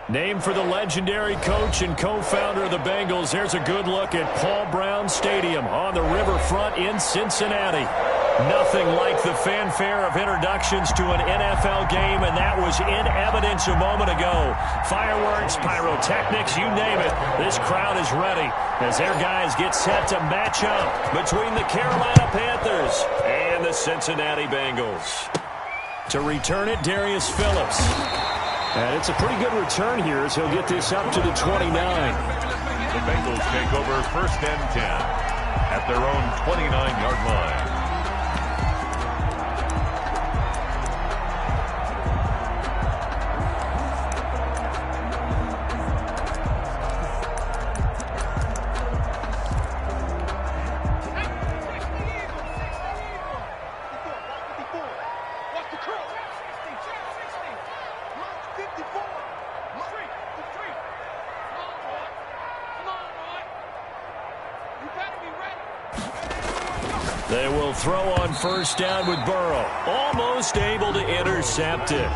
Named for the legendary coach and co-founder of the Bengals, here's a good look at Paul Brown Stadium on the riverfront in Cincinnati. Nothing like the fanfare of introductions to an NFL game, and that was in evidence a moment ago. Fireworks, pyrotechnics, you name it. This crowd is ready as their guys get set to match up between the Carolina Panthers and the Cincinnati Bengals. To return it, Darius Phillips. And it's a pretty good return here as he'll get this up to the 29. The Bengals take over 1st and 10 at their own 29-yard line. They will throw on 1st down with Burrow. Almost able to intercept it.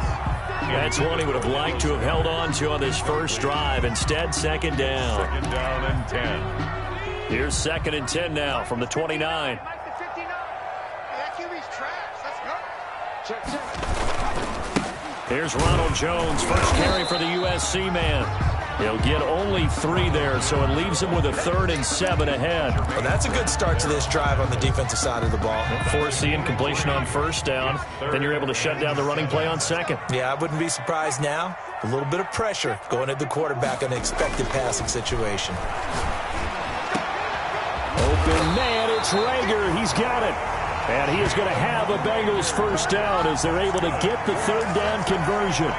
That's one he would have liked to have held on to on this first drive. Instead, 2nd down. 2nd down and 10. Here's 2nd and 10 now from the 29. Here's Ronald Jones, first carry for the USC man. He'll get only 3 there, so it leaves him with a 3rd and 7 ahead. Well, that's a good start to this drive on the defensive side of the ball. Force the incompletion on 1st down. Then you're able to shut down the running play on 2nd. Yeah, I wouldn't be surprised now. A little bit of pressure going at the quarterback in an expected passing situation. Open man, it's Rager. He's got it. And he is going to have a Bengals 1st down as they're able to get the 3rd down conversion.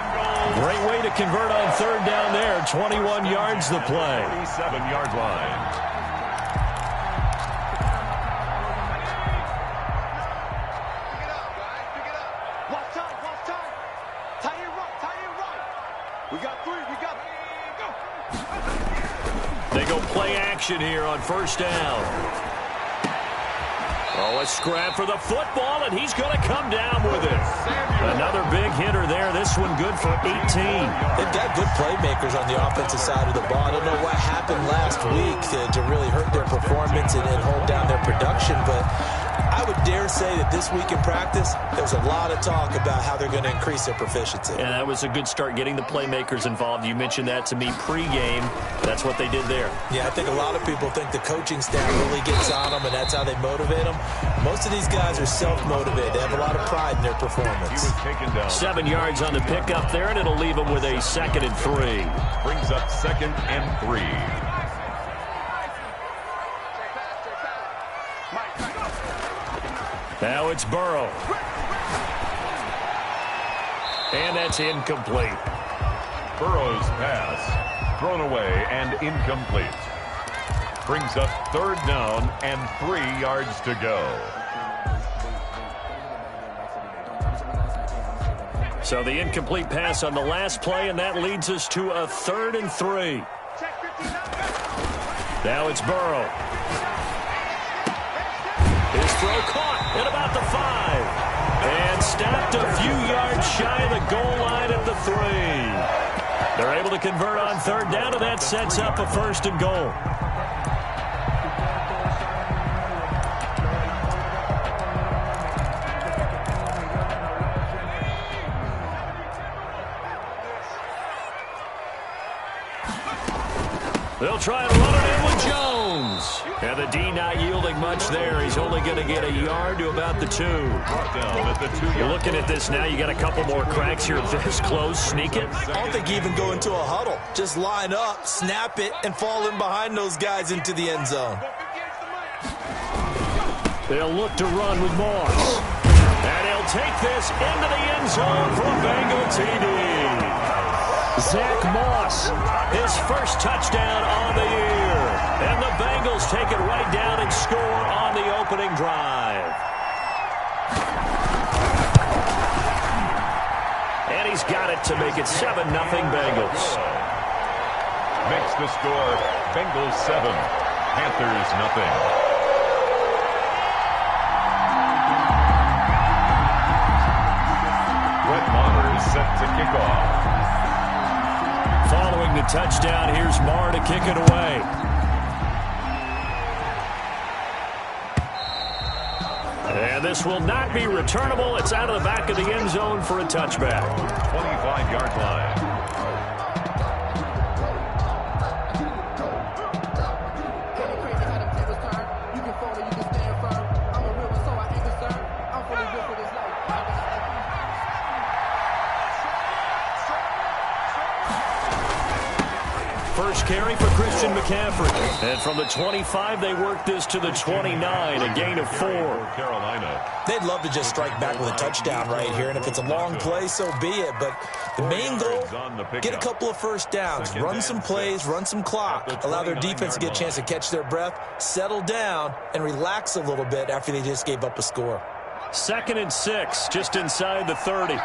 Great way to convert on 3rd down there. 21 yards the play. 37-yard line. Watch time. Tie it right. We got 3. Go. They go play action here on 1st down. Oh, a scrap for the football, and he's going to come down with it. Another big hitter there. This one good for 18. They've got good playmakers on the offensive side of the ball. I don't know what happened last week to really hurt their performance and hold down their production, but I would dare say that this week in practice, there's a lot of talk about how they're going to increase their proficiency. And that was a good start getting the playmakers involved. You mentioned that to me pregame. That's what they did there. Yeah, I think a lot of people think the coaching staff really gets on them, and that's how they motivate them. Most of these guys are self-motivated. They have a lot of pride in their performance. He was taken down. 7 yards on the pickup there, and it'll leave them with a 2nd and 3. Brings up 2nd and 3. Now it's Burrow. And that's incomplete. Burrow's pass thrown away and incomplete. Brings up 3rd down and 3 yards to go. So the incomplete pass on the last play, and that leads us to a 3rd and 3. Now it's Burrow. His throw caught at about the 5. And stopped a few yards shy of the goal line at the 3. They're able to convert on 3rd down, and that sets up a 1st and goal. They'll try and run it in with Jones. And the D not yielding much there. He's only going to get a yard to about the 2. Down at the 2-yard. You're looking at this now. You got a couple more cracks here. This close, sneak it. I don't think you even go into a huddle. Just line up, snap it, and fall in behind those guys into the end zone. They'll look to run with Moss. And he'll take this into the end zone for a Bengal TD. Zach Moss, his first touchdown on the year. And the Bengals take it right down and score on the opening drive. And he's got it to make it 7-0 Bengals. Makes the score Bengals 7, Panthers 0. Set to kick off. a touchdown. Here's Marr to kick it away. And this will not be returnable. It's out of the back of the end zone for a touchback. 25-yard line. First carry for Christian McCaffrey. And from the 25, they work this to the 29, a gain of 4. Carolina. They'd love to just strike back with a touchdown right here, and if it's a long play, so be it. But the main goal, get a couple of first downs, run some plays, run some clock, allow their defense to get a chance to catch their breath, settle down, and relax a little bit after they just gave up a score. 2nd and 6, just inside the 30.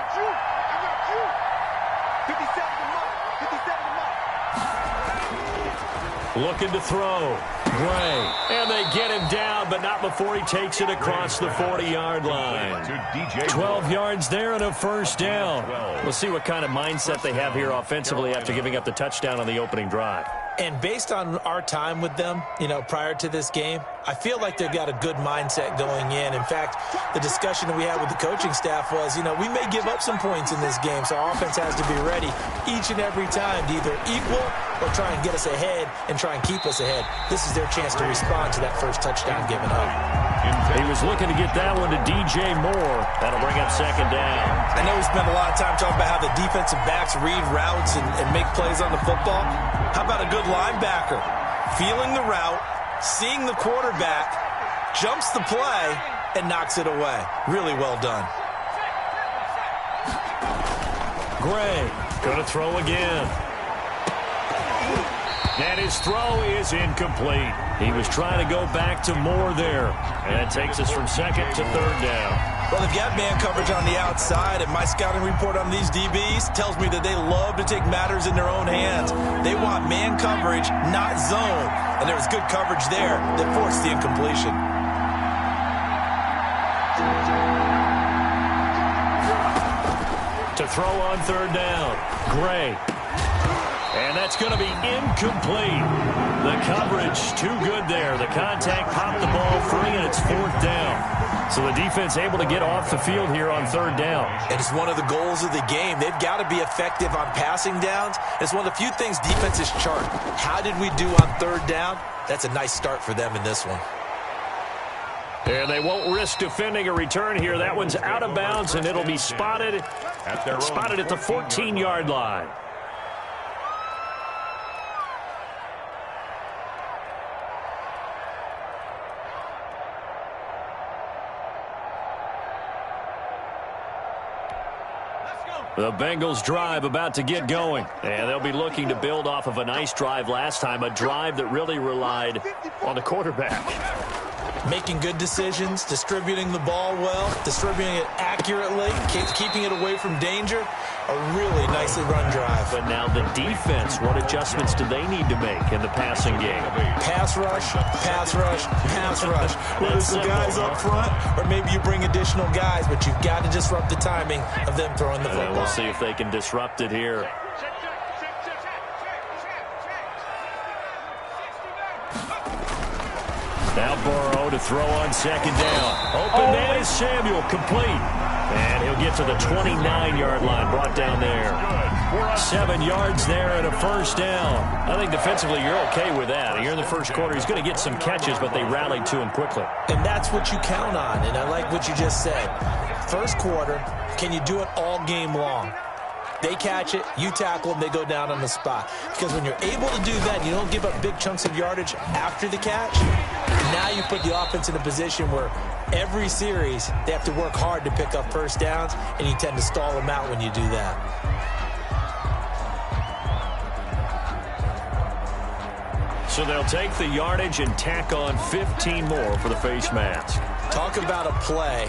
Looking to throw. Gray. And they get him down, but not before he takes it across the 40-yard line. 12 yards there and a first down. We'll see what kind of mindset they have here offensively after giving up the touchdown on the opening drive. And based on our time with them, prior to this game, I feel like they've got a good mindset going in. In fact, the discussion that we had with the coaching staff was, we may give up some points in this game, so our offense has to be ready each and every time to either equal or try and get us ahead and try and keep us ahead. This is their chance to respond to that first touchdown given up. He was looking to get that one to DJ Moore. That'll bring up 2nd down. I know we spent a lot of time talking about how the defensive backs read routes and make plays on the football. How about a good linebacker feeling the route, seeing the quarterback, jumps the play, and knocks it away? Really well done. Gray going to throw again. And his throw is incomplete. He was trying to go back to Moore there. And that takes us from 2nd to 3rd down. Well, they've got man coverage on the outside, and my scouting report on these DBs tells me that they love to take matters in their own hands. They want man coverage, not zone. And there was good coverage there that forced the incompletion. To throw on 3rd down, Gray. And that's going to be incomplete. The coverage too good there. The contact popped the ball free, and it's 4th down. So the defense able to get off the field here on 3rd down. And it's one of the goals of the game. They've got to be effective on passing downs. It's one of the few things defenses chart. How did we do on 3rd down? That's a nice start for them in this one. And they won't risk defending a return here. That one's out of bounds, and it'll be spotted at the 14-yard line. The Bengals drive about to get going, and they'll be looking to build off of a nice drive last time, a drive that really relied on the quarterback. Making good decisions, distributing the ball well, distributing it accurately, keeping it away from danger. A really nicely run drive. But now the defense, what adjustments do they need to make in the passing game? Pass rush, pass rush, pass rush. Whether it's the guys up front or maybe you bring additional guys, but you've got to disrupt the timing of them throwing the football. We'll see if they can disrupt it here. Now Burrow to throw on 2nd down. Open man is Samuel, complete. And he'll get to the 29-yard line, brought down there. 7 yards there and a first down. I think defensively you're okay with that. Here in the first quarter, he's going to get some catches, but they rallied to him quickly. And that's what you count on, and I like what you just said. First quarter, can you do it all game long? They catch it, you tackle them, they go down on the spot. Because when you're able to do that, you don't give up big chunks of yardage after the catch. Now you put the offense in a position where every series they have to work hard to pick up first downs, and you tend to stall them out when you do that. So they'll take the yardage and tack on 15 more for the face mask. Talk about a play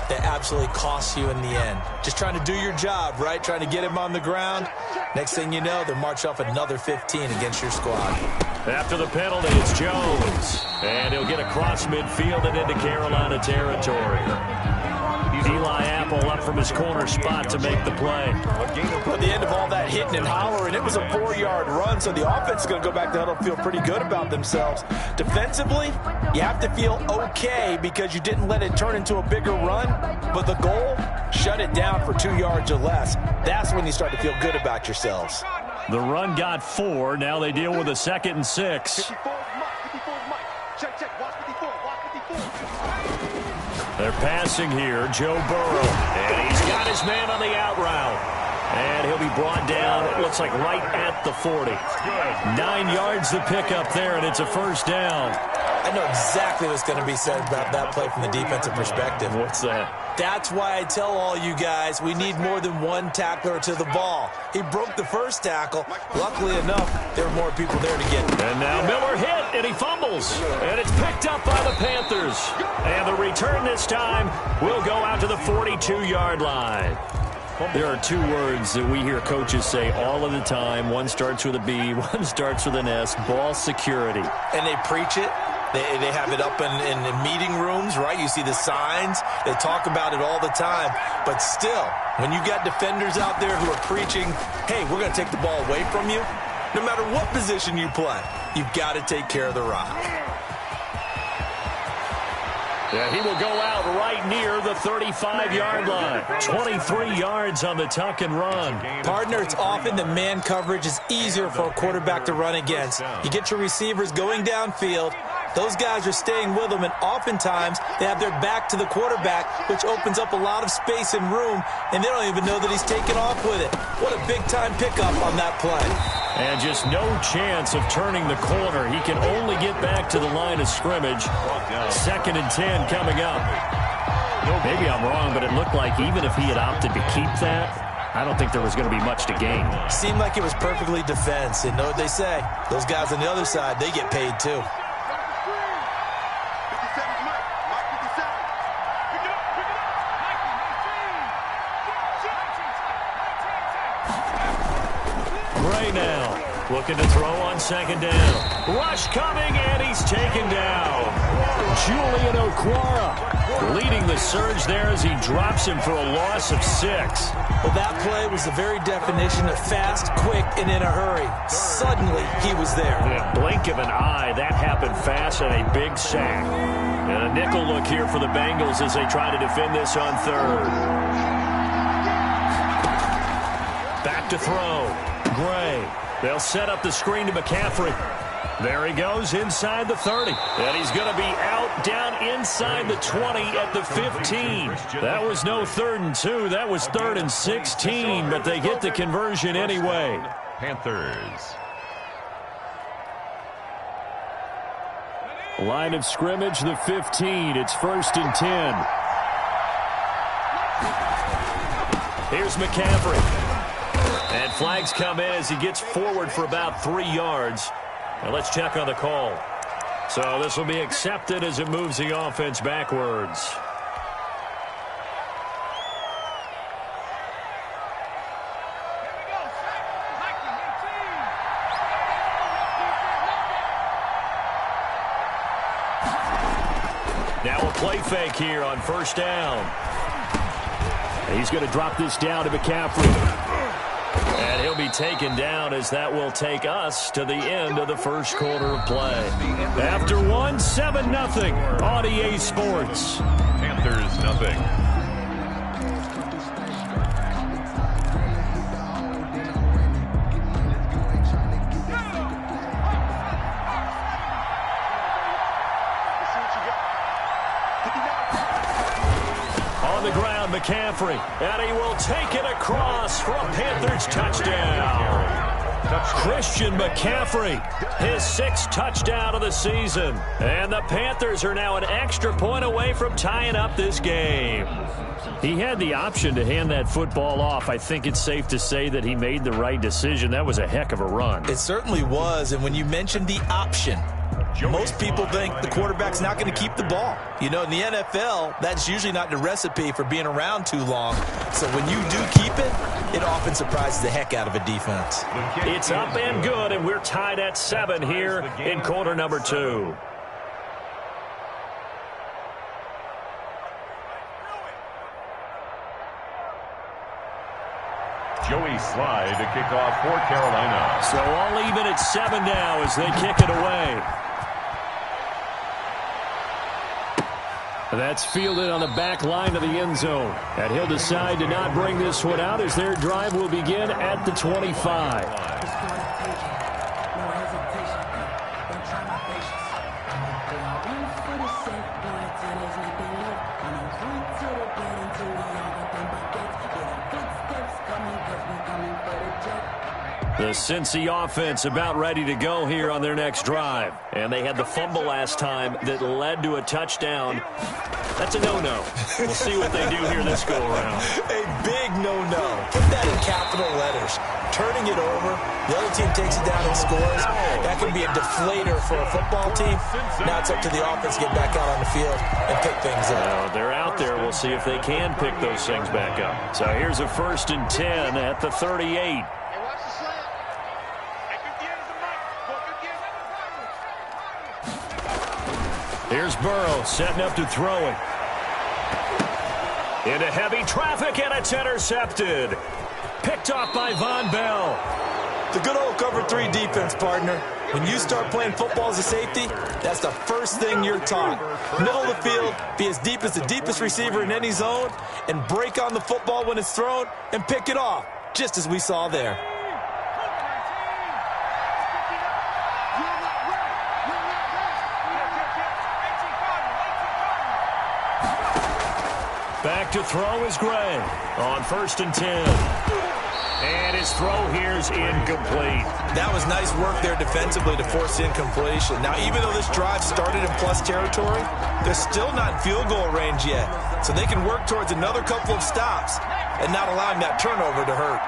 that absolutely costs you in the end. Just trying to do your job, right? Trying to get him on the ground. Next thing you know, they'll march off another 15 against your squad. After the penalty, it's Jones. And he'll get across midfield and into Carolina territory. Eli Apple pull up from his corner spot to make the play. At the end of all that hitting and hollering, it was a 4-yard run, so the offense is going to go back to huddle and feel pretty good about themselves. Defensively, you have to feel okay because you didn't let it turn into a bigger run, but the goal, shut it down for 2 yards or less. That's when you start to feel good about yourselves. The run got 4. Now they deal with a 2nd and 6. They're passing here, Joe Burrow. And he's got his man on the out route. And he'll be brought down, it looks like right at the 40. 9 yards to pick up there, and it's a first down. I know exactly what's going to be said about that play from the defensive perspective. What's that? That's why I tell all you guys we need more than one tackler to the ball. He broke the first tackle. Luckily enough, there were more people there to get. And now Miller hit, and he fumbles. And it's picked up by the Panthers. And the return this time will go out to the 42-yard line. There are 2 words that we hear coaches say all of the time. One starts with a B, one starts with an S, ball security. And they preach it. They have it up in meeting rooms, right? You see the signs. They talk about it all the time. But still, when you got defenders out there who are preaching, hey, we're going to take the ball away from you, no matter what position you play, you've got to take care of the rock. Yeah, he will go out right near the 35-yard line. 23 yards on the tuck and run. Partner, it's often that man coverage is easier for a quarterback to run against. You get your receivers going downfield. Those guys are staying with them, and oftentimes they have their back to the quarterback, which opens up a lot of space and room, and they don't even know that he's taken off with it. What a big-time pickup on that play. And just no chance of turning the corner. He can only get back to the line of scrimmage. 2nd and 10 coming up. Maybe I'm wrong, but it looked like even if he had opted to keep that, I don't think there was going to be much to gain. Seemed like it was perfectly defense. And know what they say? Those guys on the other side, they get paid too. Now, looking to throw on 2nd down. Rush coming, and he's taken down. Julian Okwara leading the surge there as he drops him for a loss of 6. Well, that play was the very definition of fast, quick, and in a hurry. Suddenly, he was there. In a blink of an eye, that happened fast and a big sack. And a nickel look here for the Bengals as they try to defend this on 3rd. Back to throw. Gray. They'll set up the screen to McCaffrey. There he goes inside the 30. And he's going to be out down inside the 20 at the 15. That was no 3rd and 2. That was 3rd and 16, but they get the conversion anyway. Panthers. Line of scrimmage, the 15. It's 1st and 10. Here's McCaffrey. And flags come in as he gets forward for about 3 yards. Now let's check on the call. So this will be accepted as it moves the offense backwards. Now a play fake here on 1st down. He's going to drop this down to McCaffrey. And he'll be taken down as that will take us to the end of the 1st quarter of play. After 1, 7-0 on EA Sports. Panthers nothing. On the ground, McCaffrey, and he will take it across for a Panthers touchdown. Christian McCaffrey, his 6th touchdown of the season. And the Panthers are now an extra point away from tying up this game. He had the option to hand that football off. I think it's safe to say that he made the right decision. That was a heck of a run. It certainly was, and when you mentioned the option, most people think the quarterback's not going to keep the ball. You know, in the NFL, that's usually not the recipe for being around too long. So when you do keep it, it often surprises the heck out of a defense. It's up and good, and we're tied at 7 here in quarter number 2. Johnny Slye to kick off for Carolina. So all even at 7 now as they kick it away. That's fielded on the back line of the end zone. And he'll decide to not bring this one out as their drive will begin at the 25. The Cincy offense about ready to go here on their next drive. And they had the fumble last time that led to a touchdown. That's a no-no. We'll see what they do here this go-around. A big no-no. Put that in capital letters. Turning it over, the other team takes it down and scores. That can be a deflator for a football team. Now it's up to the offense to get back out on the field and pick things up. Well, they're out there. We'll see if they can pick those things back up. So here's a 1st and 10 at the 38. Here's Burrow setting up to throw it. Into heavy traffic, and it's intercepted. Picked off by Von Bell. The good old cover 3 defense, partner. When you start playing football as a safety, that's the first thing you're taught. Middle of the field, be as deep as the deepest receiver in any zone, and break on the football when it's thrown and pick it off, just as we saw there. Back to throw is Gray on 1st and 10. And his throw here's incomplete. That was nice work there defensively to force incompletion. Now, even though this drive started in plus territory, they're still not in field goal range yet. So they can work towards another couple of stops and not allowing that turnover to hurt.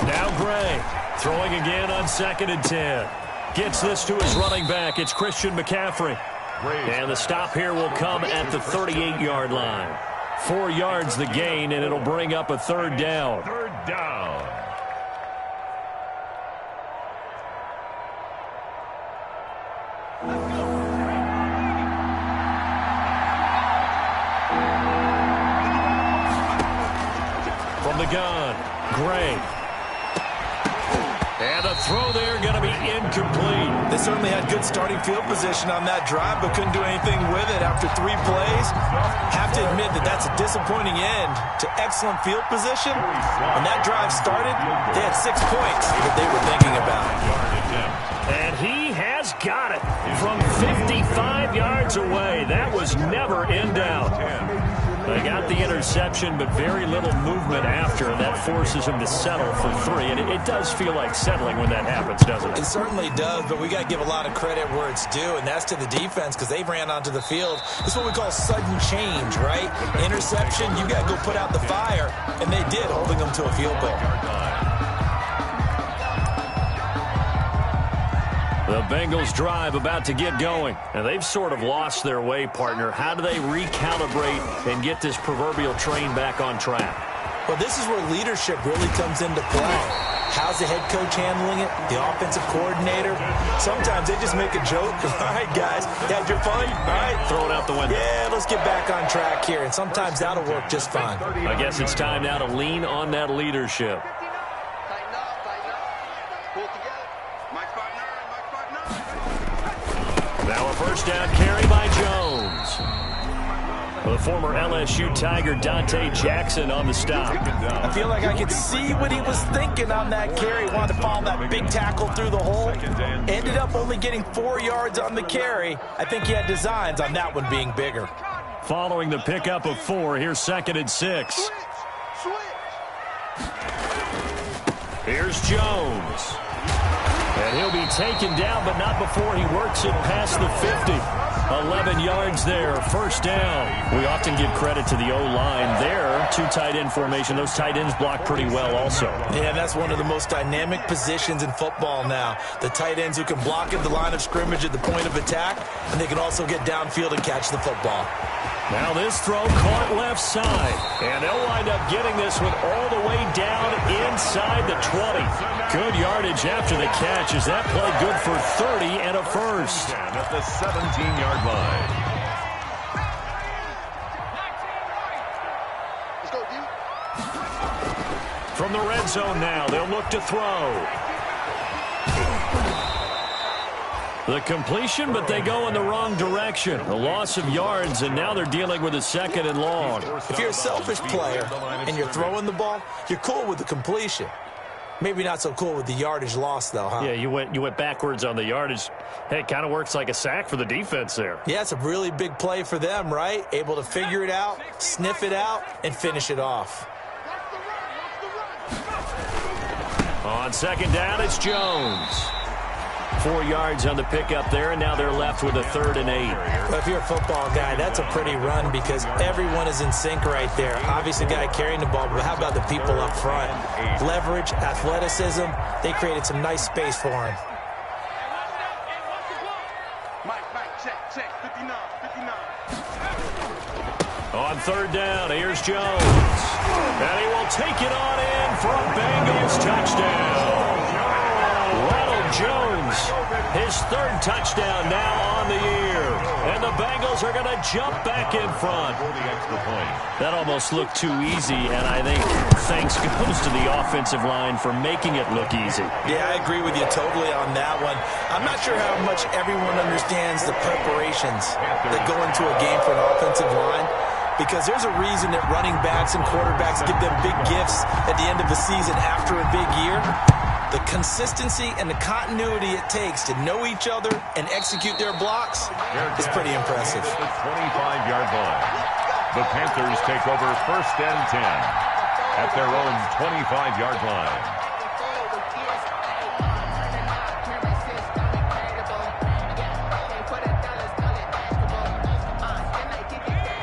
Now Gray. Throwing again on 2nd and 10. Gets this to his running back. It's Christian McCaffrey. And the stop here will come at the 38-yard line. 4 yards the gain, and it'll bring up a 3rd down. 3rd down. From the gun, Gray. And the throw there going to be incomplete. They certainly had good starting field position on that drive, but couldn't do anything with it after 3 plays. Have to admit that that's a disappointing end to excellent field position. When that drive started, they had 6 points that they were thinking about. And he has got it from 55 yards away. That was never in doubt. They got the interception, but very little movement after, and that forces him to settle for 3. And it does feel like settling when that happens, doesn't it? It certainly does, but we got to give a lot of credit where it's due, and that's to the defense because they ran onto the field. This is what we call sudden change, right? Interception, you got to go put out the fire, and they did, holding them to a field goal. The Bengals drive about to get going. And they've sort of lost their way, partner. How do they recalibrate and get this proverbial train back on track? Well, this is where leadership really comes into play. How's the head coach handling it? The offensive coordinator? Sometimes they just make a joke. All right, guys, you had your fun? All right. Throw it out the window. Yeah, let's get back on track here. And sometimes that'll work just fine. I guess it's time now to lean on that leadership. Now a 1st down carry by Jones. The former LSU Tiger Dante Jackson on the stop. I feel like I could see what he was thinking on that carry. Wanted to follow that big tackle through the hole. Ended up only getting 4 yards on the carry. I think he had designs on that one being bigger. Following the pickup of 4, here's 2nd and 6. Here's Jones. And he'll be taken down, but not before he works it past the 50. 11 yards there, 1st down. We often give credit to the O-line there. 2 tight end formation. Those tight ends block pretty well also. Yeah, that's one of the most dynamic positions in football now. The tight ends who can block at the line of scrimmage at the point of attack, and they can also get downfield and catch the football. Now this throw caught left side. And they'll wind up getting this one all the way down inside the 20. Good yardage after the catch. Is that play good for 30 and a first? At the 17-yard line. From the red zone now, they'll look to throw. The completion, but they go in the wrong direction. A loss of yards, and now they're dealing with a second and long. If you're a selfish player and you're throwing the ball, you're cool with the completion. Maybe not so cool with the yardage loss, though, huh? Yeah, you went backwards on the yardage. Hey, it kind of works like a sack for the defense there. Yeah, it's a really big play for them, right? Able to figure it out, sniff it out, and finish it off. On second down, it's Jones. 4 yards on the pickup there, and now they're left with a 3rd and 8. Well, if you're a football guy, that's a pretty run because everyone is in sync right there. Obviously, the guy carrying the ball, but how about the people up front? Leverage, athleticism, they created some nice space for him. Mike, check, 59. On 3rd down, here's Jones. And he will take it on in for a Bengals touchdown. Ronald Jones, his 3rd touchdown now on the year. And the Bengals are going to jump back in front. That almost looked too easy, and I think thanks goes to the offensive line for making it look easy. Yeah, I agree with you totally on that one. I'm not sure how much everyone understands the preparations that go into a game for an offensive line, because there's a reason that running backs and quarterbacks give them big gifts at the end of the season after a big year. The consistency and the continuity it takes to know each other and execute their blocks is pretty impressive. At the 25-yard line. The Panthers take over 1st and 10 at their own 25-yard line.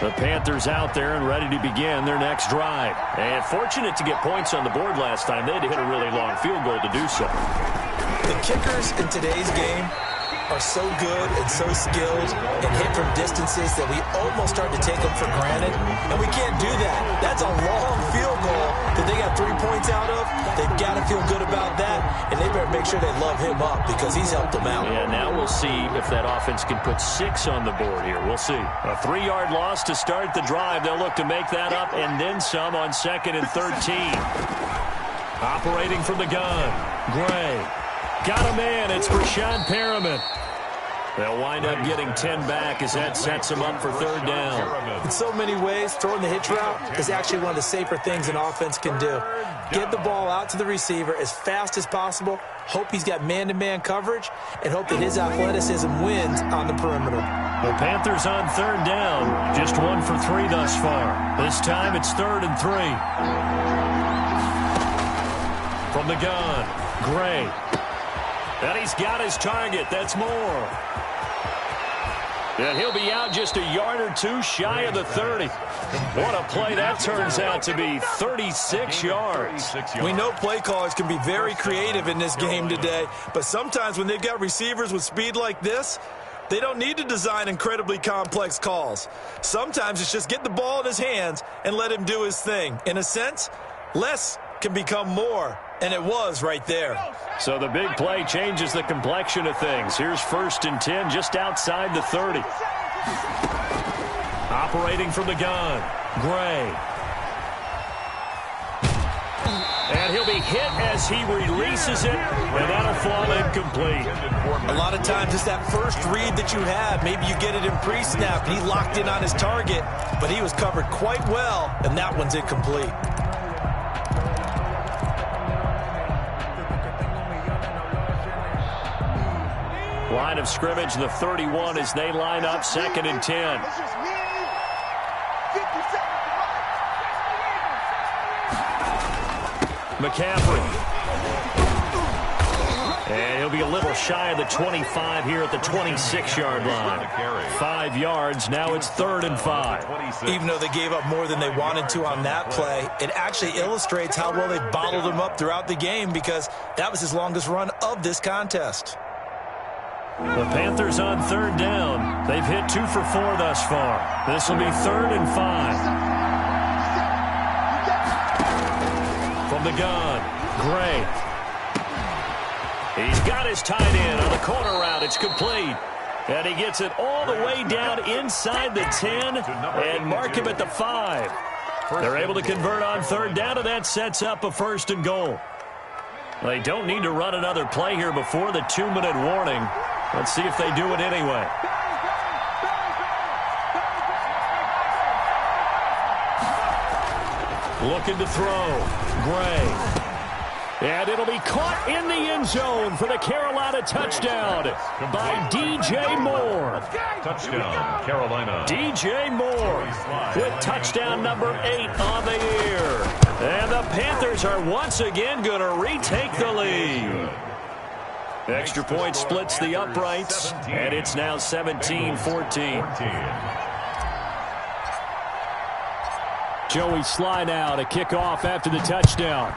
The Panthers out there and ready to begin their next drive. And fortunate to get points on the board last time. They had to hit a really long field goal to do so. The kickers in today's game are so good and so skilled and hit from distances that we almost start to take them for granted. And we can't do that. That's a long field goal that they got 3 points out of. They've got to feel good about that. And they better make sure they love him up because he's helped them out. Yeah, now we'll see if that offense can put 6 on the board here. We'll see. A 3-yard loss to start the drive. They'll look to make that up and then some on 2nd and 13. Operating from the gun. Gray. Got a man. It's Brashad Perriman. They'll wind up getting 10 back as that sets them up for 3rd down. In so many ways, throwing the hitch route is actually one of the safer things an offense can do. Get the ball out to the receiver as fast as possible, hope he's got man-to-man coverage, and hope that his athleticism wins on the perimeter. The Panthers on 3rd down. Just 1 for 3 thus far. This time it's 3rd and 3. From the gun, Gray. And he's got his target. That's Moore. And he'll be out just a yard or 2 shy of the 30. What a play that turns out to be. 36 yards. We know play callers can be very creative in this game today, but sometimes when they've got receivers with speed like this, they don't need to design incredibly complex calls. Sometimes it's just get the ball in his hands and let him do his thing. In a sense, less can become more, and it was right there. So the big play changes the complexion of things. Here's 1st and 10 just outside the 30. Operating from the gun, Gray. And he'll be hit as he releases it, and that'll fall incomplete. A lot of times it's that first read that you have. Maybe you get it in pre-snap, and he locked in on his target, but he was covered quite well, and that one's incomplete. Line of scrimmage, the 31 as they line up 2nd and 10. McCaffrey. And he'll be a little shy of the 25 here at the 26-yard line. 5 yards, now it's 3rd and 5. Even though they gave up more than they wanted to on that play, it actually illustrates how well they bottled him up throughout the game because that was his longest run of this contest. The Panthers on third down. They've hit 2 for 4 thus far. This will be 3rd and 5. From the gun, Gray. He's got his tight end on the corner route. It's complete. And he gets it all the way down inside the 10 and mark him at the 5. They're able to convert on third down, and that sets up a 1st and goal. They don't need to run another play here before the 2-minute warning. Let's see if they do it anyway. Looking to throw. Gray. And it'll be caught in the end zone for the Carolina touchdown by D.J. Moore. Touchdown, Carolina. D.J. Moore with touchdown number 8 on the year. And the Panthers are once again going to retake the lead. Extra point splits the uprights, and it's now 17-14. Joey slide out, a kickoff after the touchdown.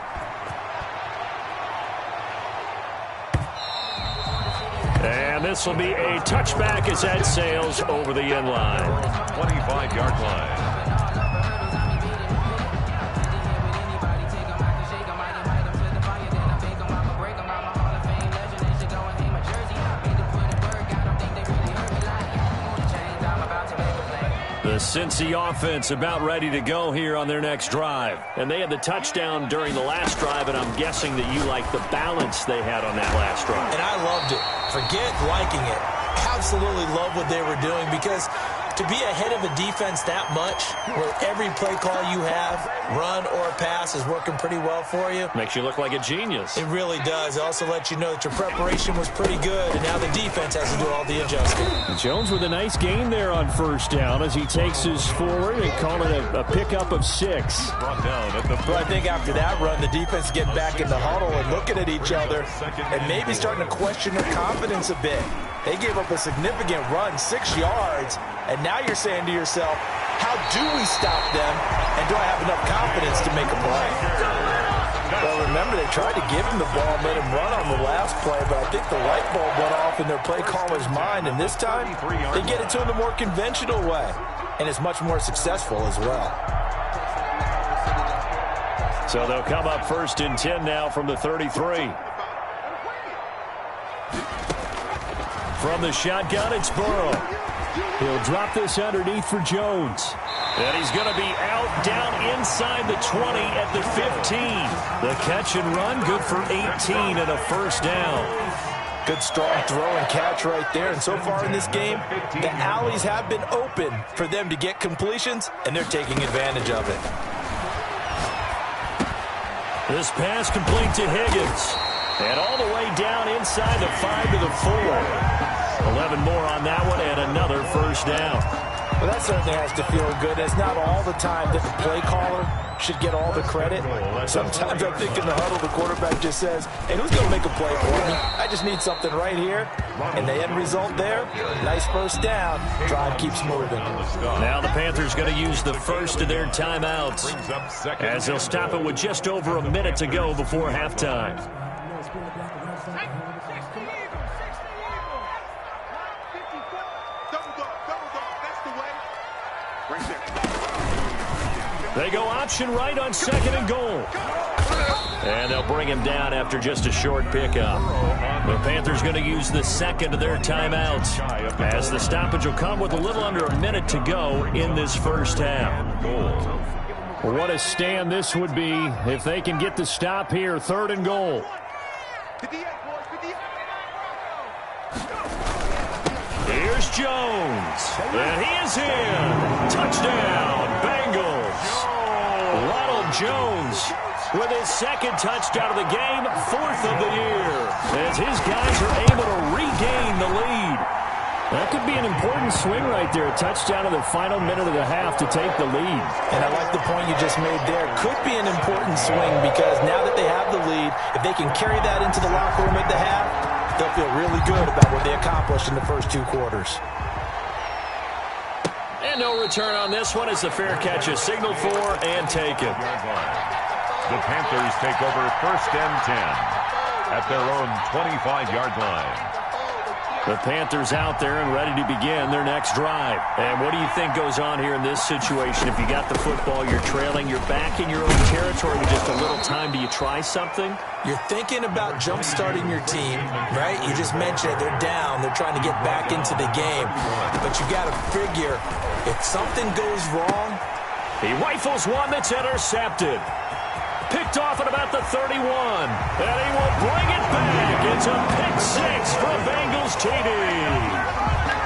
And this will be a touchback as that sails over the end line. 25-yard line. The Cincy offense about ready to go here on their next drive. And they had the touchdown during the last drive, and I'm guessing that you like the balance they had on that last drive. And I loved it. Forget liking it. Absolutely love what they were doing, because to be ahead of a defense that much, where every play call you have, run or pass, is working pretty well for you. Makes you look like a genius. It really does. It also lets you know that your preparation was pretty good, and now the defense has to do all the adjusting. Jones with a nice gain there on first down as he takes his forward and call it a pickup of 6. Brought down at the But I think after that run, the defense get back in the huddle and looking at each other and maybe starting to question their confidence a bit. They gave up a significant run, 6 yards, and now you're saying to yourself, how do we stop them, and do I have enough confidence to make a play? Well, remember, they tried to give him the ball and let him run on the last play, but I think the light bulb went off in their play caller's mind, and this time they get it to him the more conventional way, and it's much more successful as well. So they'll come up 1st and 10 now from the 33. From the shotgun, it's Burrow. He'll drop this underneath for Jones. And he's going to be out down inside the 20 at the 15. The catch and run, good for 18 and a 1st down. Good strong throw and catch right there. And so far in this game, the alleys have been open for them to get completions, and they're taking advantage of it. This pass complete to Higgins. And all the way down inside the 5 to the 4. 11 more on that one, and another 1st down. Well, that certainly has to feel good. It's not all the time that the play caller should get all the credit. Sometimes I think in the huddle, the quarterback just says, hey, who's going to make a play for me? I just need something right here. And the end result there, nice 1st down. Drive keeps moving. Now the Panthers going to use the first of their timeouts, as they'll stop it with just over a minute to go before halftime. They go option right on 2nd and goal. And they'll bring him down after just a short pickup. The Panthers going to use the 2nd of their timeouts, as the stoppage will come with a little under a minute to go in this 1st half. What a stand this would be if they can get the stop here. 3rd and goal. Here's Jones. And he is in. Touchdown, Bengals. Ronald Jones with his 2nd touchdown of the game, 4th of the year, as his guys are able to regain the lead. That could be an important swing right there, a touchdown in the final minute of the half to take the lead. And I like the point you just made there. Could be an important swing, because now that they have the lead, if they can carry that into the locker room at the half, they'll feel really good about what they accomplished in the first 2 quarters. And no return on this one as the fair catch is signaled for and taken. The Panthers take over 1st and 10 at their own 25-yard line. The Panthers out there and ready to begin their next drive. And what do you think goes on here in this situation? If you got the football, you're trailing, you're back in your own territory with just a little time. Do you try something? You're thinking about jump-starting your team, right? You just mentioned it. They're down. They're trying to get back into the game. But you got to figure if something goes wrong. He rifles one that's intercepted. Picked off at about the 31. And he will bring it back. It's a pick six for Bengals TD.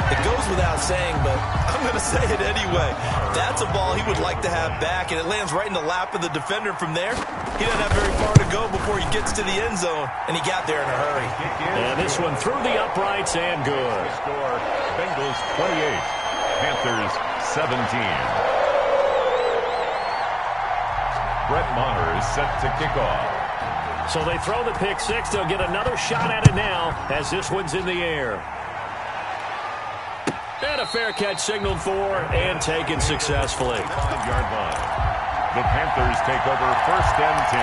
It goes without saying, but I'm going to say it anyway. That's a ball he would like to have back, and it lands right in the lap of the defender from there. He doesn't have very far to go before he gets to the end zone, and he got there in a hurry. And this one through the uprights and good. Score, Bengals 28, Panthers 17. Brett Maher is set to kick off. So they throw the pick six. They'll get another shot at it now as this one's in the air. And a fair catch signaled for and taken successfully. 5-yard line. The Panthers take over 1st and 10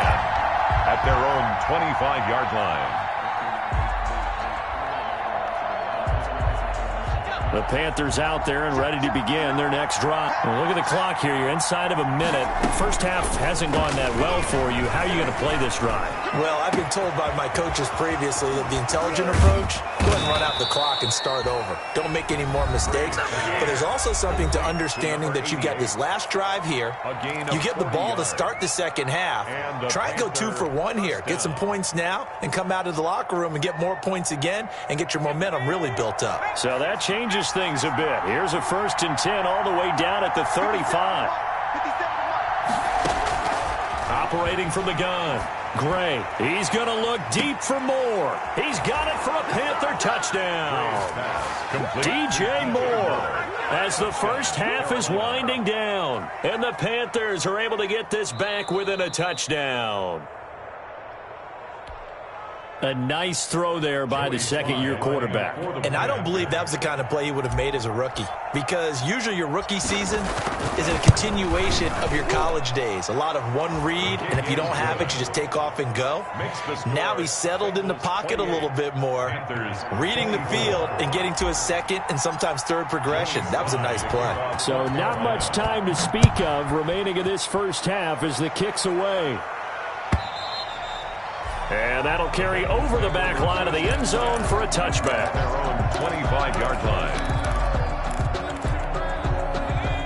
at their own 25-yard line. The Panthers out there and ready to begin their next drive. Well, look at the clock here. You're inside of a minute. First half hasn't gone that well for you. How are you going to play this drive? Well, I've been told by my coaches previously that the intelligent approach, go ahead and run out the clock and start over. Don't make any more mistakes. But there's also something to understanding that you got this last drive here. You get the ball to start the second half. Try and go 2 for 1 here. Get some points now and come out of the locker room and get more points again and get your momentum really built up. So that changes things a bit. Here's a 1st and 10 all the way down at the 35. Operating from the gun. Gray, he's going to look deep for more. He's got it for a Panther touchdown. DJ Moore as the first half is winding down. And the Panthers are able to get this back within a touchdown. A nice throw there by the second-year quarterback. And I don't believe that was the kind of play he would have made as a rookie, because usually your rookie season is a continuation of your college days. A lot of one read, and if you don't have it, you just take off and go. Now he's settled in the pocket a little bit more, reading the field and getting to a second and sometimes third progression. That was a nice play. So not much time to speak of remaining in this first half as the kick's away. And that'll carry over the back line of the end zone for a touchback. Their own 25-yard line.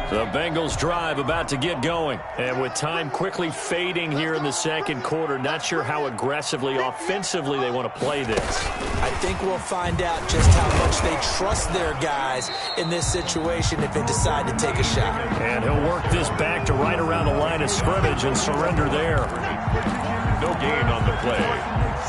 The Bengals drive about to get going. And with time quickly fading here in the second quarter, not sure how aggressively, offensively they want to play this. I think we'll find out just how much they trust their guys in this situation if they decide to take a shot. And he'll work this back to right around the line of scrimmage and surrender there. No gain on the play.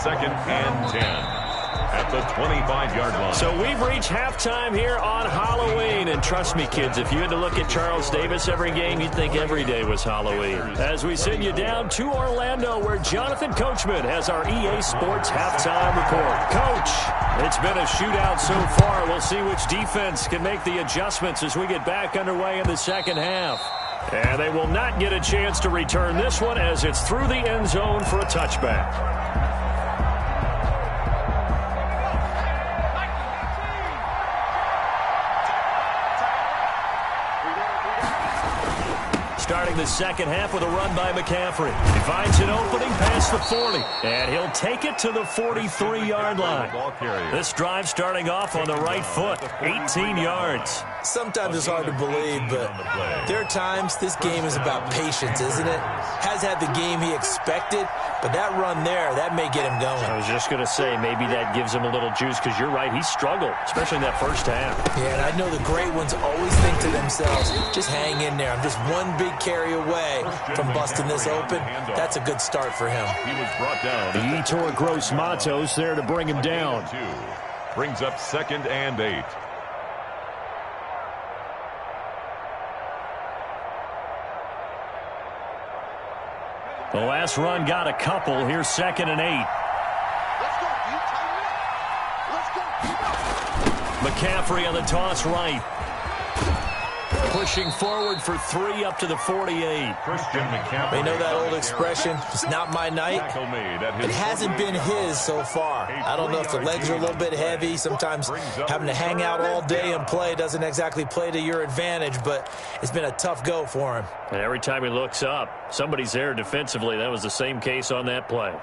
2nd and 10 at the 25-yard line. So we've reached halftime here on Halloween. And trust me, kids, if you had to look at Charles Davis every game, you'd think every day was Halloween. As we send you down to Orlando, where Jonathan Coachman has our EA Sports halftime report. Coach, it's been a shootout so far. We'll see which defense can make the adjustments as we get back underway in the second half. And they will not get a chance to return this one as it's through the end zone for a touchback. Starting the second half with a run by McCaffrey. He finds an opening past the 40. And he'll take it to the 43-yard line. This drive starting off on the right foot. 18 yards. Sometimes it's hard to believe, but there are times this game is about patience, isn't it? Has had the game he expected, but that run there, that may get him going. I was just going to say, maybe that gives him a little juice, because you're right, he struggled, especially in that first half. Yeah, and I know the great ones always think to themselves, just hang in there. I'm just one big carry away from busting this open. That's a good start for him. He was brought down. The Yetur Gross Matos there to bring him down. Brings up 2nd and 8. The last run got a couple. Here's 2nd and 8. McCaffrey on the toss right. pushing forward for 3 up to the 48. Christian McCaffrey. They know that old expression, it's not my night. It hasn't been his so far. I don't know if the legs are a little bit heavy. Sometimes having to hang out all day and play doesn't exactly play to your advantage, but it's been a tough go for him. And every time he looks up, somebody's there defensively. That was the same case on that play.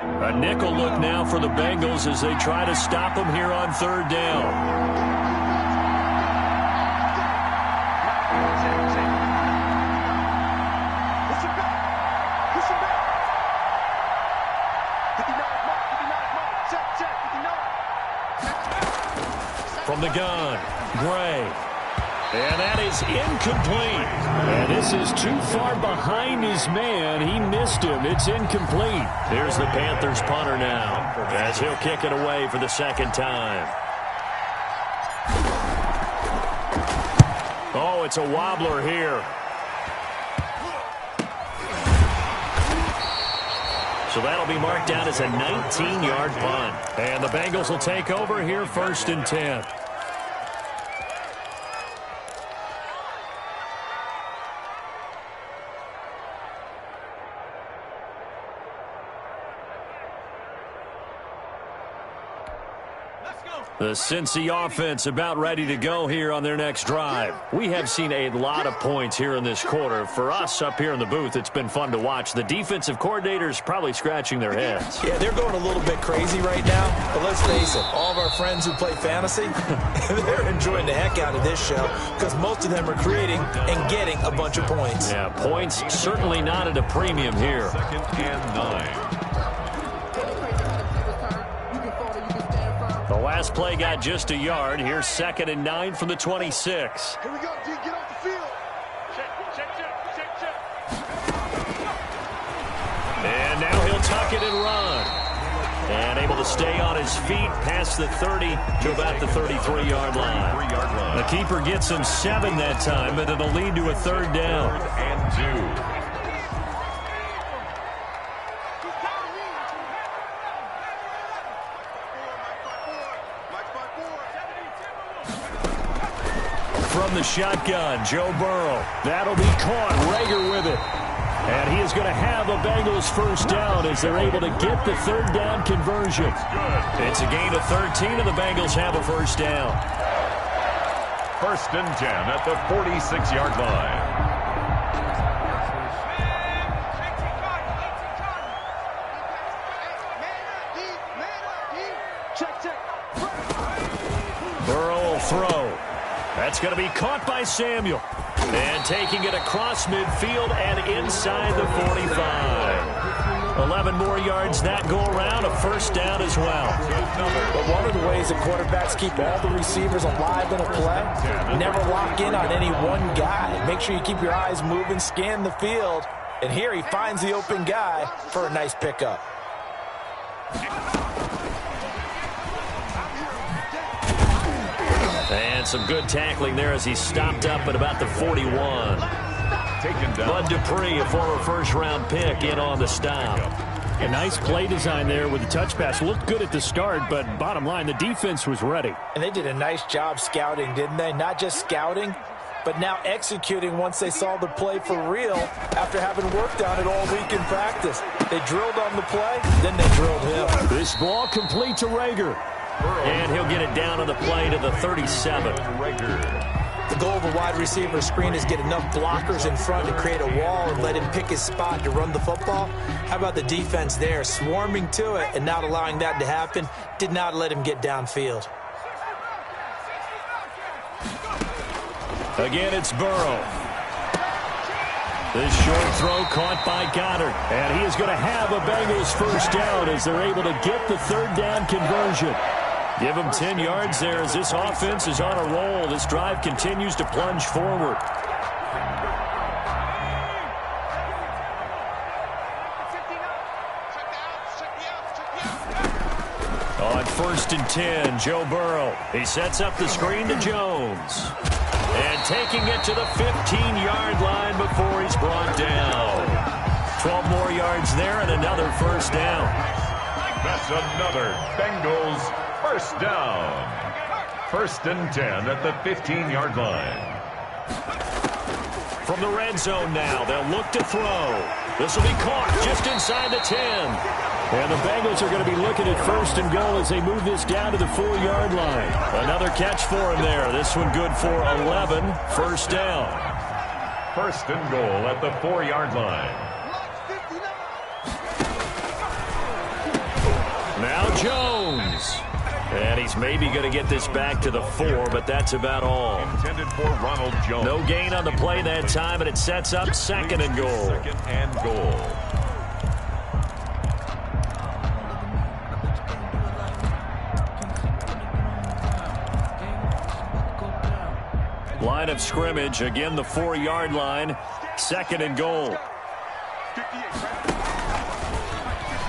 A nickel look now for the Bengals as they try to stop him here on 3rd down. From the gun, Gray. And that is incomplete. And this is too far behind his man. He missed him. It's incomplete. Here's the Panthers punter now as he'll kick it away for the 2nd time. Oh, it's a wobbler here. So that'll be marked down as a 19-yard punt. And the Bengals will take over here 1st and 10. The Cincy offense about ready to go here on their next drive. We have seen a lot of points here in this quarter. For us up here in the booth, it's been fun to watch. The defensive coordinators probably scratching their heads. Yeah, they're going a little bit crazy right now. But let's face it, all of our friends who play fantasy, they're enjoying the heck out of this show because most of them are creating and getting a bunch of points. Yeah, points certainly not at a premium here. 2nd and 9. The last play got just a yard. Here's 2nd and 9 from the 26. Here we go, D. Get off the field. Check. And now he'll tuck it and run. And able to stay on his feet past the 30 to about the 33-yard line. The keeper gets him 7 that time, but it'll lead to a 3rd down. 3rd and 2. From the shotgun, Joe Burrow. That'll be caught. Rager with it. And he is going to have a Bengals 1st down as they're able to get the 3rd down conversion. It's a gain of 13, and the Bengals have a 1st down. 1st and 10 at the 46-yard line. Burrow will throw. That's going to be caught by Samuel. And taking it across midfield and inside the 45. 11 more yards that go around, a 1st down as well. But one of the ways that quarterbacks keep all the receivers alive in a play, never lock in on any one guy. Make sure you keep your eyes moving, scan the field. And here he finds the open guy for a nice pickup. And some good tackling there as he stopped up at about the 41. Bud Dupree, a former 1st-round pick, in on the stop. A nice play design there with the touch pass. Looked good at the start, but bottom line, the defense was ready. And they did a nice job scouting, didn't they? Not just scouting, but now executing once they saw the play for real after having worked on it all week in practice. They drilled on the play, then they drilled him. This ball complete to Rager. And he'll get it down on the play to the 37. The goal of a wide receiver screen is get enough blockers in front to create a wall and let him pick his spot to run the football. How about the defense there, swarming to it and not allowing that to happen? Did not let him get downfield. Again, it's Burrow. This short throw caught by Goddard. And he is going to have a Bengals 1st down as they're able to get the 3rd down conversion. Give him 10 yards there as this offense is on a roll. This drive continues to plunge forward. On 1st and 10, Joe Burrow. He sets up the screen to Jones. And taking it to the 15-yard line before he's brought down. 12 more yards there and another 1st down. That's another Bengals 1st down. First and 10 at the 15-yard line. From the red zone now, they'll look to throw. This will be caught just inside the 10. And the Bengals are going to be looking at first and goal as they move this down to the 4-yard line. Another catch for him there. This one good for 11. First down. First and goal at the 4-yard line. Now Jones. And he's maybe going to get this back to the 4, but that's about all. Intended for Ronald Jones. No gain on the play that time, and it sets up second and goal. Second and goal. Line of scrimmage, again the 4-yard line. Second and goal.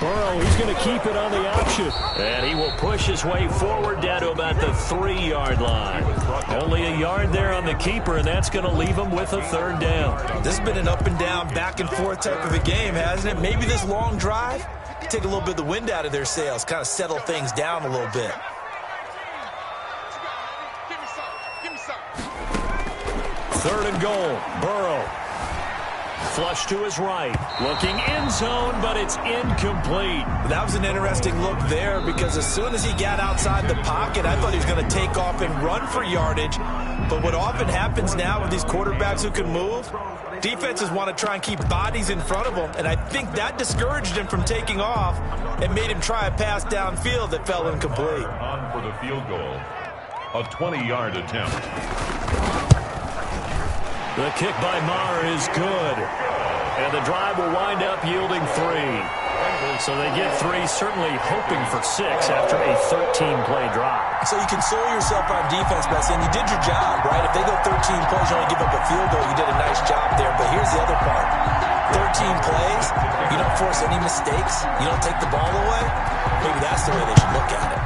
Burrow, he's going to keep it on the option. And he will push his way forward down to about the 3-yard line. Only a yard there on the keeper, and that's going to leave him with a third down. This has been an up and down, back and forth type of a game, hasn't it? Maybe this long drive, take a little bit of the wind out of their sails, kind of settle things down a little bit. Third and goal. Burrow. Flush to his right. Looking end zone, but it's incomplete. That was an interesting look there because as soon as he got outside the pocket, I thought he was going to take off and run for yardage. But what often happens now with these quarterbacks who can move, defenses want to try and keep bodies in front of them. And I think that discouraged him from taking off and made him try a pass downfield that fell incomplete. On for the field goal. A 20-yard attempt. The kick by Maher is good. And the drive will wind up yielding 3. So they get 3, certainly hoping for 6 after a 13-play drive. So you console yourself on defense by saying you did your job, right? If they go 13 plays, you only give up a field goal, you did a nice job there. But here's the other part. 13 plays, you don't force any mistakes, you don't take the ball away. Maybe that's the way they should look at it.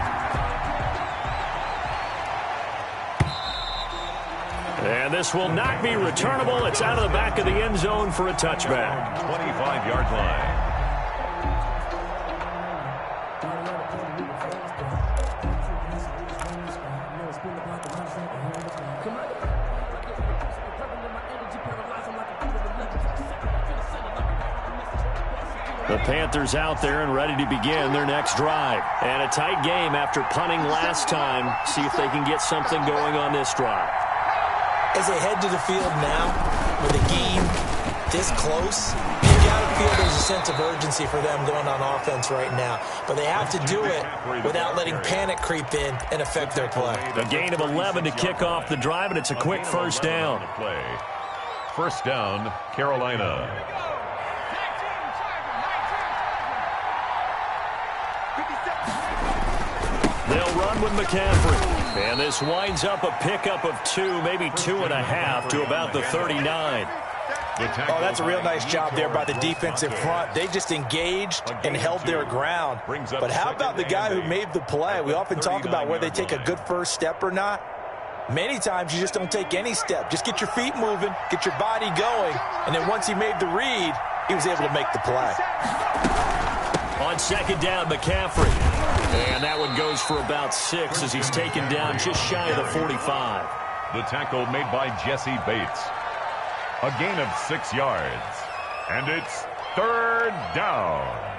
And this will not be returnable. It's out of the back of the end zone for a touchback. 25-yard line. The Panthers out there and ready to begin their next drive. And a tight game after punting last time. See if they can get something going on this drive. As they head to the field now, with a game this close, you got to feel there's a sense of urgency for them going on offense right now. But they have to do it without letting panic creep in and affect their play. A gain of 11 to kick off the drive, and it's a quick first down. First down, Carolina. They'll run with McCaffrey. And this winds up a pickup of 2, maybe 2.5 to about the 39. Oh, that's a real nice job there by the defensive front. They just engaged and held their ground. But how about the guy who made the play? We often talk about whether they take a good first step or not. Many times you just don't take any step. Just get your feet moving, get your body going, and then once he made the read, he was able to make the play. On second down, McCaffrey. And that one goes for about 6 as he's taken down just shy of the 45. The tackle made by Jesse Bates. A gain of 6 yards. And it's third down.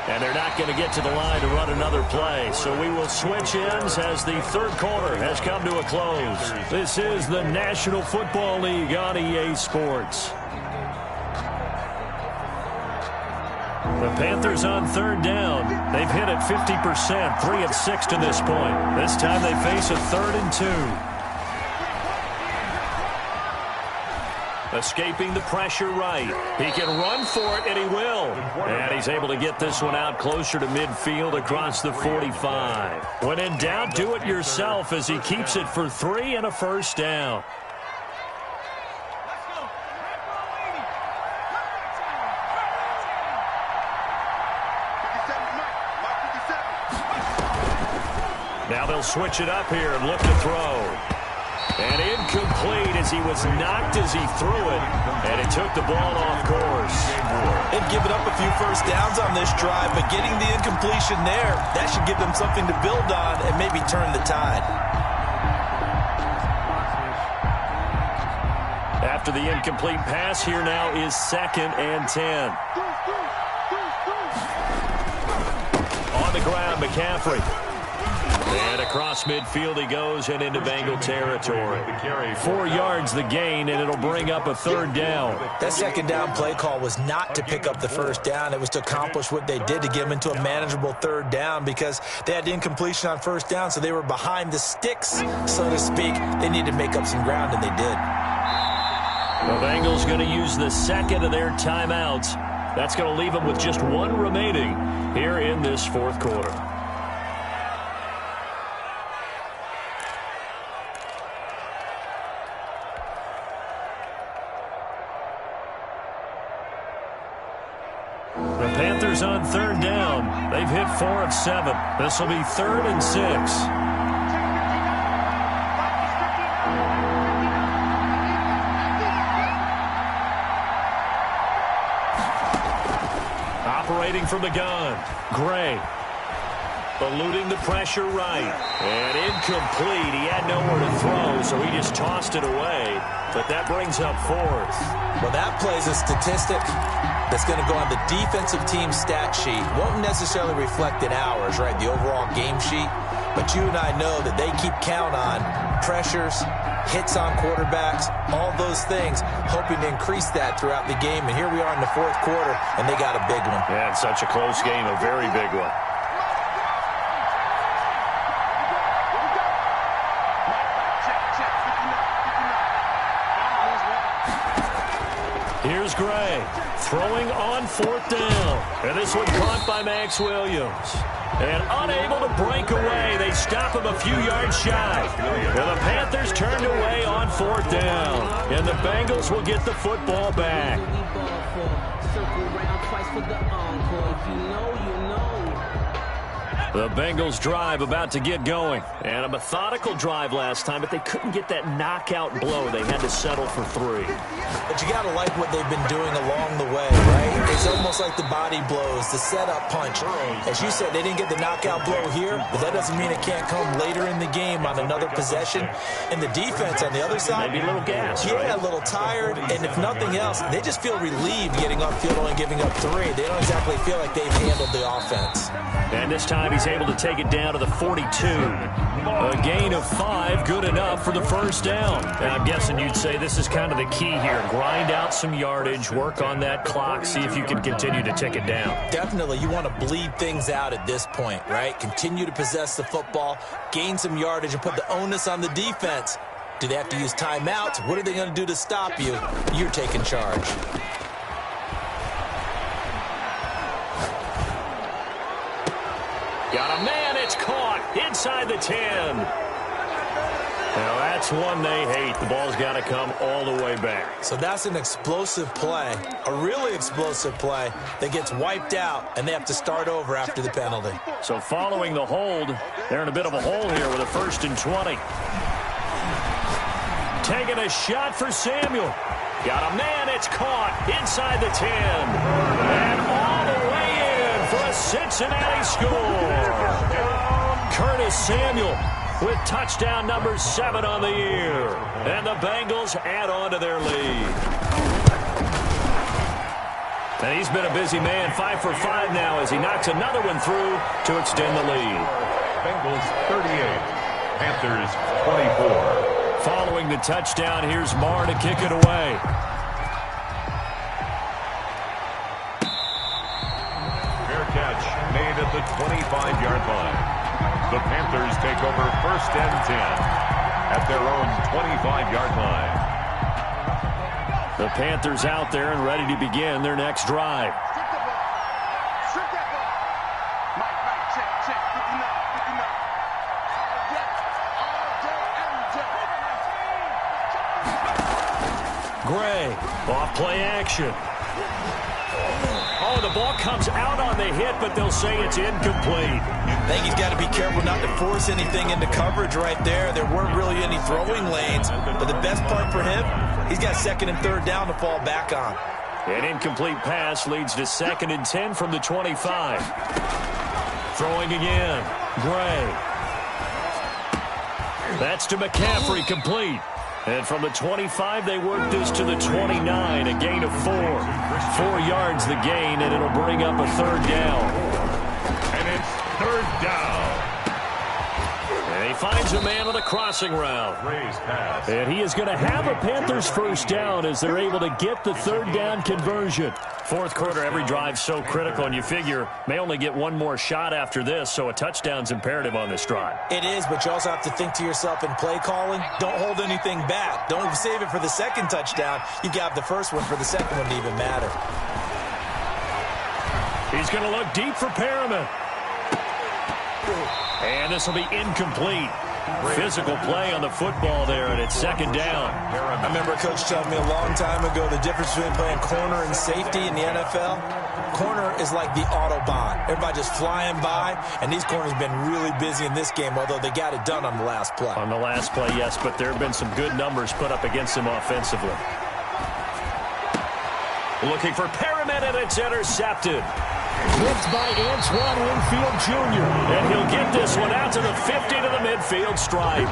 And they're not going to get to the line to run another play. So we will switch ends as the third quarter has come to a close. This is the National Football League on EA Sports. The Panthers on third down. They've hit it 50%, 3 of 6 to this point. This time they face a 3rd and 2. Escaping the pressure right. He can run for it, and he will. And he's able to get this one out closer to midfield across the 45. When in doubt, do it yourself as he keeps it for 3 and a first down. Now they'll switch it up here and look to throw. And incomplete as he was knocked as he threw it, and it took the ball off course. They've given up a few first downs on this drive, but getting the incompletion there, that should give them something to build on and maybe turn the tide. After the incomplete pass, here now is 2nd and 10. On the ground, McCaffrey. And across midfield he goes and into Bengal territory. 4 yards the gain, and it'll bring up a 3rd down. That 2nd down play call was not to pick up the 1st down. It was to accomplish what they did, to get them into a manageable 3rd down, because they had incompletion on 1st down, so they were behind the sticks, so to speak. They needed to make up some ground, and they did. The Bengals going to use the 2nd of their timeouts. That's going to leave them with just 1 remaining here in this 4th quarter. The Panthers on 3rd down. They've hit 4 of 7. This will be 3rd and 6. Operating from the gun, Gray. Eluding the pressure right. And incomplete. He had nowhere to throw, so he just tossed it away. But that brings up 4th. Well, that plays a statistic that's going to go on the defensive team stat sheet. Won't necessarily reflect in ours, right, the overall game sheet. But you and I know that they keep count on pressures, hits on quarterbacks, all those things, hoping to increase that throughout the game. And here we are in the 4th quarter, and they got a big one. Yeah, it's such a close game, a very big one. Here's Gray, throwing on 4th down. And this one caught by Max Williams. And unable to break away, they stop him a few yards shy. And the Panthers turned away on 4th down. And the Bengals will get the football back. The Bengals drive about to get going. And a methodical drive last time, but they couldn't get that knockout blow. They had to settle for 3. But you got to like what they've been doing along the way, right? It's almost like the body blows, the setup punch. As you said, they didn't get the knockout blow here, but that doesn't mean it can't come later in the game on another possession. And the defense on the other side, maybe a little gas, yeah, right? a little tired. And if nothing else, they just feel relieved getting off field and giving up 3. They don't exactly feel like they've handled the offense. And this time he's able to take it down to the 42. A gain of 5, good enough for the 1st down. And I'm guessing you'd say this is kind of the key here. Grind out some yardage, work on that clock, see if you can continue to tick it down. Definitely. You want to bleed things out at this point, right? Continue to possess the football, gain some yardage, and put the onus on the defense. Do they have to use timeouts? What are they going to do to stop you? You're taking charge. Got a man, it's caught inside the 10. Now that's one they hate. The ball's got to come all the way back. So that's an explosive play, a really explosive play that gets wiped out, and they have to start over after the penalty. So following the hold, they're in a bit of a hole here with a 1st and 20. Taking a shot for Samuel. Got a man, it's caught inside the 10. And all the way in for a Cincinnati score. Curtis Samuel with touchdown number 7 on the year. And the Bengals add on to their lead. And he's been a busy man, 5 for 5 now as he knocks another one through to extend the lead. Bengals 38, Panthers 24. Following the touchdown, here's Marr to kick it away. Fair catch made at the 25-yard line. The Panthers take over 1st and 10 at their own 25-yard line. The Panthers out there and ready to begin their next drive. Gray, off play action. Oh, the ball comes out on the hit, but they'll say it's incomplete. I think he's got to be careful not to force anything into coverage right there. There weren't really any throwing lanes, but the best part for him, he's got second and third down to fall back on. An incomplete pass leads to 2nd and 10 from the 25. Throwing again. Gray. That's to McCaffrey, complete. And from the 25, they work this to the 29, a gain of 4. 4 yards the gain, and it'll bring up a third down. And it's third down. And he finds a man on the crossing route. Raised pass. And he is going to have a Panthers first down as they're able to get the third down conversion. Fourth quarter, every drive so critical, and you figure may only get one more shot after this, so a touchdown's imperative on this drive. It is, but you also have to think to yourself in play calling, don't hold anything back. Don't save it for the second touchdown. You got the first one for the second one to even matter. He's going to look deep for Perriman. And this will be incomplete. Physical play on the football there, and it's second down. I remember a coach telling me a long time ago the difference between playing corner and safety in the NFL. Corner is like the Autobahn. Everybody just flying by, and these corners have been really busy in this game, although they got it done on the last play. On the last play, yes, but there have been some good numbers put up against him offensively. Looking for Perriman, and it's intercepted. Blitzed by Antoine Winfield Jr. And he'll get this one out to the 50 to the midfield stripe.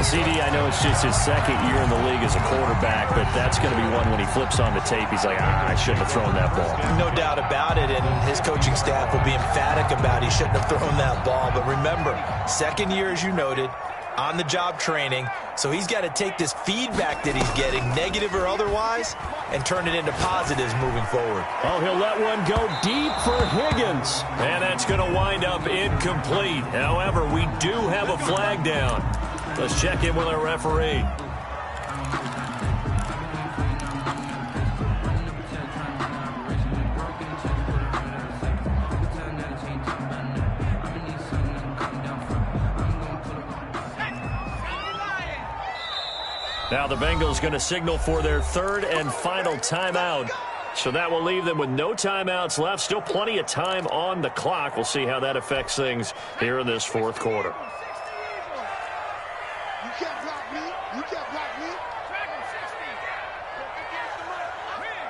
CD, I know it's just his second year in the league as a quarterback, but that's going to be one when he flips on the tape. He's like, I shouldn't have thrown that ball. No doubt about it, and his coaching staff will be emphatic about he shouldn't have thrown that ball. But remember, second year, as you noted, on-the-job training, so he's got to take this feedback that he's getting, negative or otherwise, and turn it into positives moving forward. Oh, he'll let one go deep for Higgins. And that's going to wind up incomplete. However, we do have a flag down. Let's check in with our referee. Now the Bengals going to signal for their third and final timeout. So that will leave them with no timeouts left. Still plenty of time on the clock. We'll see how that affects things here in this fourth quarter. You can't block me. You can't block me. Track him, 60. Against the mic. Win.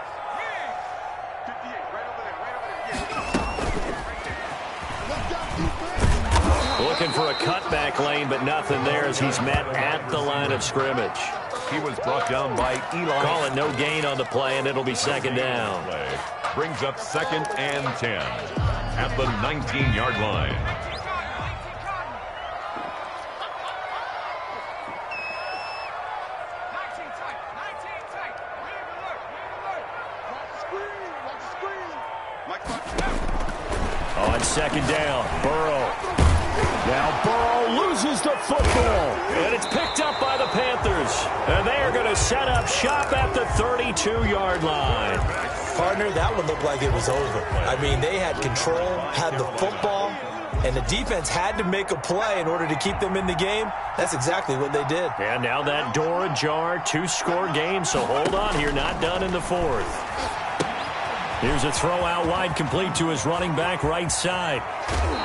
58, right over there, right over there. Looking for a cutback lane, but nothing there as he's met at the line of scrimmage. He was brought down by Eli. Call it no gain on the play, and it'll be second down. Brings up 2nd and 10 at the 19-yard line. On second down, Burrow. Now Burrow loses the football, and it's picked up by the Panthers. And they are going to set up shop at the 32-yard line. Partner, that one looked like it was over. I mean, they had control, had the football, and the defense had to make a play in order to keep them in the game. That's exactly what they did. And now that door ajar, 2-score game, so hold on here, not done in the fourth. Here's a throw out wide, complete to his running back right side.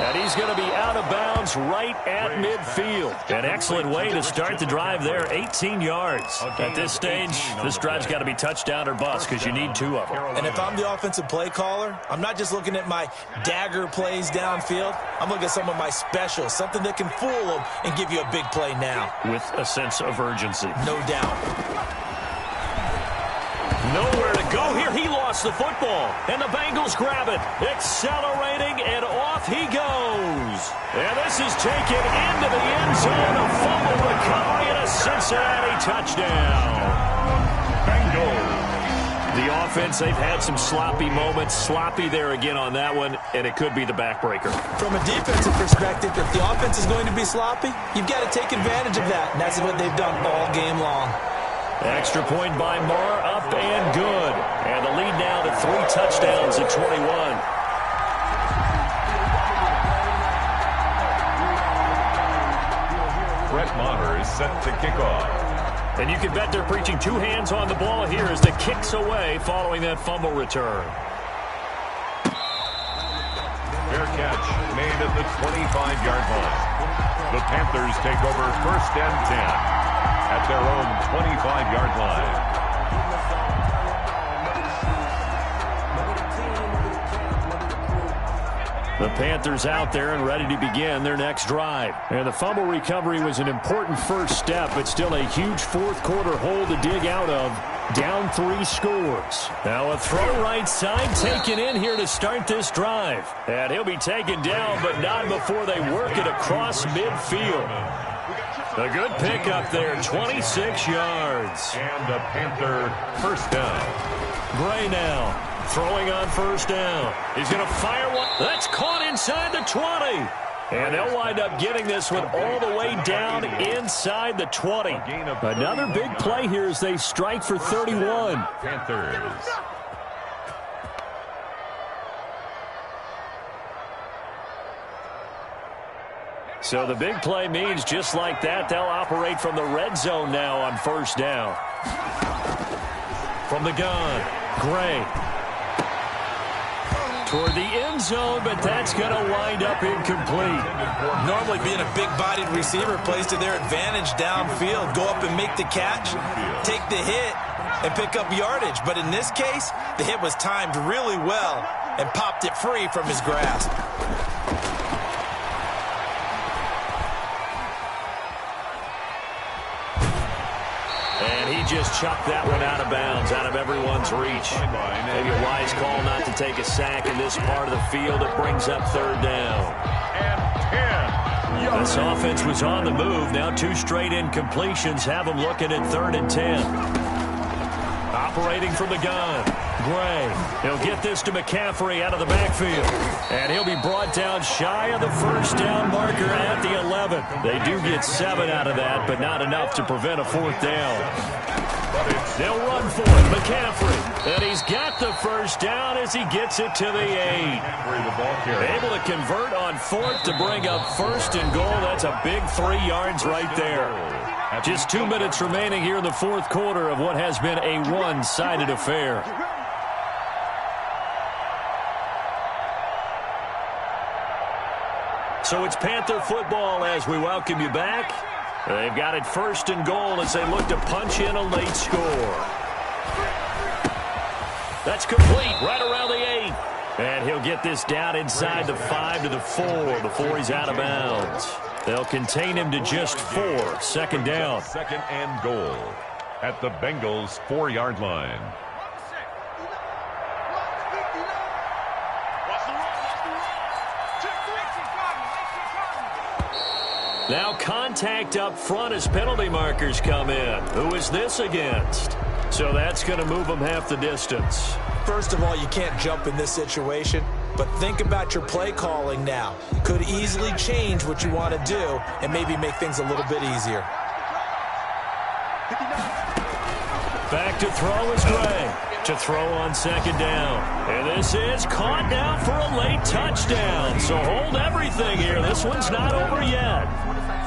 And he's going to be out of bounds right at midfield. An excellent way to start the drive there, 18 yards. At this stage, this drive's got to be touchdown or bust because you need 2 of them. And if I'm the offensive play caller, I'm not just looking at my dagger plays downfield. I'm looking at some of my specials, something that can fool them and give you a big play now. With a sense of urgency. No doubt. Nowhere to go here. He lost the football, and the Bengals grab it. Accelerating, and off he goes. And this is taken into the end zone. A fumble recovery and a Cincinnati touchdown. Bengals. The offense, they've had some sloppy moments. Sloppy there again on that one, and it could be the backbreaker. From a defensive perspective, if the offense is going to be sloppy, you've got to take advantage of that, and that's what they've done all game long. Extra point by Marr, up and good. And the lead now to 3 touchdowns at 21. Brett Maher is set to kick off. And you can bet they're preaching 2 hands on the ball here as the kick's away following that fumble return. catch made at the 25-yard line. The Panthers take over 1st and 10 at their own 25-yard line. The Panthers out there and ready to begin their next drive. And the fumble recovery was an important first step, but still a huge fourth-quarter hole to dig out of. Down 3 scores. Now a throw right side taken in here to start this drive. And he'll be taken down, but not before they work it across midfield. A good pickup there, 26 yards. And a Panther first down. Gray now. Throwing on first down. He's going to fire one. That's caught inside the 20. And they'll wind up getting this one all the way down inside the 20. Another big play here as they strike for 31. Panthers. So the big play means just like that, they'll operate from the red zone now on first down. From the gun, Gray. Toward the end zone, but that's going to wind up incomplete. Normally being a big-bodied receiver plays to their advantage downfield. Go up and make the catch, take the hit, and pick up yardage. But in this case, the hit was timed really well and popped it free from his grasp. Just chucked that one out of bounds, out of everyone's reach. Maybe a wise call not to take a sack in this part of the field. It brings up third down. And 10. This offense was on the move. Now 2 straight incompletions have them looking at 3rd and 10. Operating from the gun. Gray. He'll get this to McCaffrey out of the backfield. And he'll be brought down shy of the first down marker at the 11. They do get 7 out of that, but not enough to prevent a 4th down. They'll run for it. McCaffrey. And he's got the first down as he gets it to the 8. Able to convert on 4th to bring up 1st and goal. That's a big 3 yards right there. Just 2 minutes remaining here in the 4th quarter of what has been a one-sided affair. So it's Panther football as we welcome you back. They've got it 1st and goal as they look to punch in a late score. That's complete right around the 8. And he'll get this down inside the 5 to the 4 before he's out of bounds. They'll contain him to just 4. 2nd down. 2nd and goal at the Bengals' 4-yard line. Now contact up front as penalty markers come in. Who is this against? So that's going to move them half the distance. First of all, you can't jump in this situation, but think about your play calling now. Could easily change what you want to do and maybe make things a little bit easier. Back to throw is Gray. To throw on 2nd down. And this is caught down for a late touchdown. So hold everything here. This one's not over yet.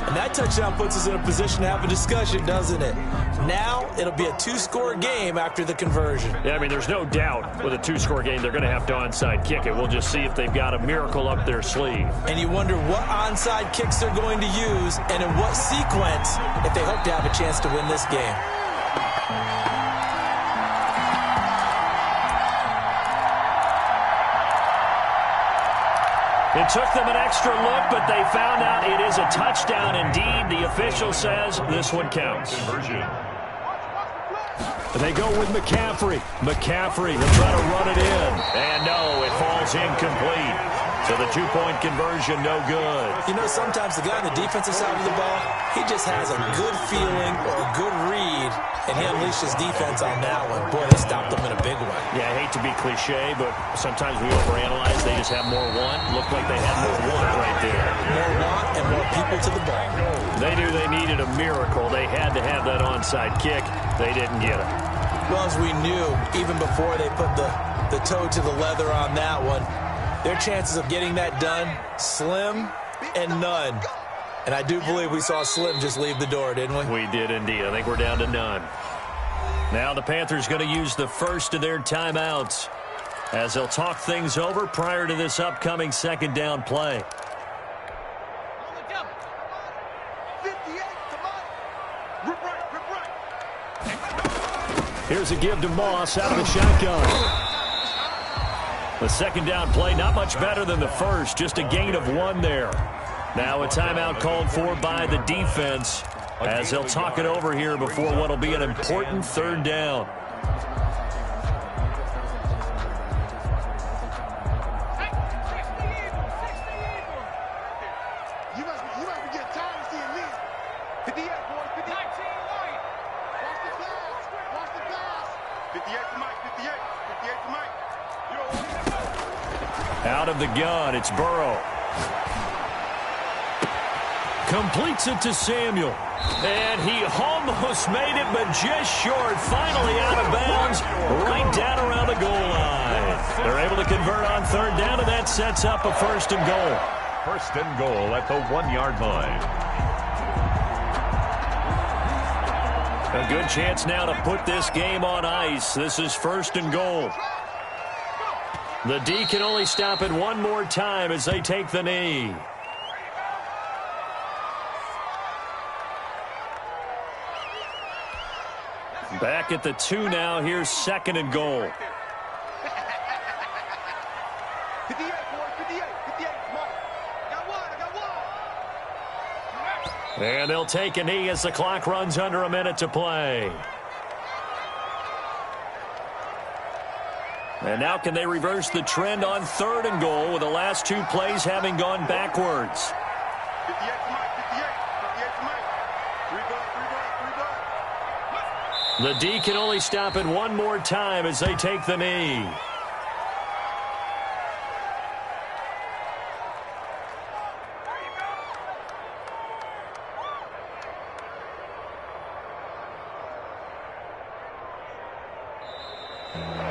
And that touchdown puts us in a position to have a discussion, doesn't it? Now it'll be a 2-score game after the conversion. Yeah, I mean, there's no doubt with a 2-score game they're going to have to onside kick it. We'll just see if they've got a miracle up their sleeve. And you wonder what onside kicks they're going to use and in what sequence if they hope to have a chance to win this game. It took them an extra look, but they found out it is a touchdown indeed. The official says this one counts. They go with McCaffrey. McCaffrey, they'll try to run it in. And no, it falls incomplete. So the 2-point conversion, no good. You know, sometimes the guy on the defensive side of the ball, he just has a good feeling or a good read, and he unleashed his defense on that one. Boy, they stopped them in a big way. Yeah, I hate to be cliche, but sometimes we overanalyze. They just have more want. Looked like they had more want right there. More want and more people to the ball. They knew they needed a miracle. They had to have that onside kick. They didn't get it. Well, as we knew, even before they put the toe to the leather on that one, their chances of getting that done, slim and none. And I do believe we saw Slim just leave the door, didn't we? We did indeed. I think we're down to none. Now the Panthers going to use the first of their timeouts. as they'll talk things over prior to this upcoming second down play. 58, come on. Rip right. Here's a give to Moss out of the shotgun. The second down play, not much better than the first, just a gain of 1 there. Now a timeout called for by the defense as they'll talk it over here before what will be an important third down. You must be getting tired of seeing me. 58, boys. 58. 19 white. Watch the pass. 58 to Mike. 58. 58 to Mike. Out of the gun, it's Burrow. Completes it to Samuel. And he almost made it, but just short. Finally out of bounds, right down around the goal line. They're able to convert on third down, and that sets up a first and goal. First and goal at the 1-yard line. A good chance now to put this game on ice. This is first and goal. The D can only stop it one more time as they take the knee. Back at the 2 now. Here's second and goal. 58, boys. 58. 58. Come on. I got one. And they'll take a knee as the clock runs under a minute to play. And now can they reverse the trend on third and goal with the last 2 plays having gone backwards? 58 to Mike. 58. 58 to Mike. 3 ball. The D can only stop it one more time as they take the knee.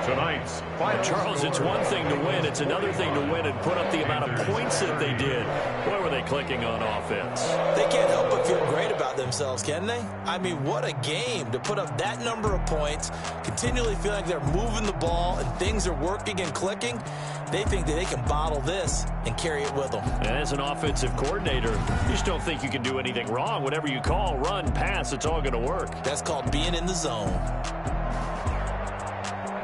Tonight's final Charles, it's one thing to win. It's another thing to win and put up the amount of points that they did. Boy, were they clicking on offense. They can't help but feel great about themselves, can they? I mean, what a game to put up that number of points, continually feeling like they're moving the ball and things are working and clicking. They think that they can bottle this and carry it with them. And as an offensive coordinator, you just don't think you can do anything wrong. Whatever you call, run, pass, it's all going to work. That's called being in the zone.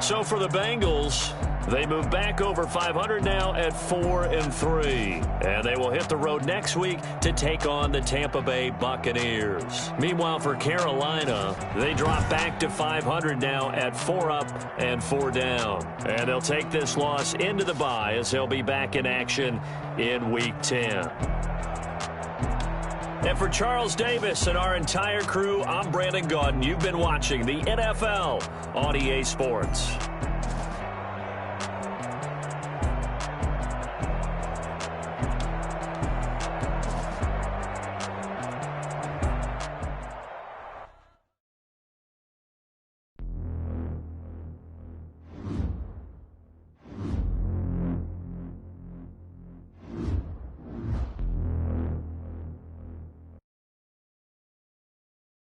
So for the Bengals, they move back over 500 now at 4-3. And they will hit the road next week to take on the Tampa Bay Buccaneers. Meanwhile, for Carolina, they drop back to 500 now at 4 up and 4 down. And they'll take this loss into the bye as they'll be back in action in Week 10. And for Charles Davis and our entire crew, I'm Brandon Gaudin. You've been watching the NFL on EA Sports.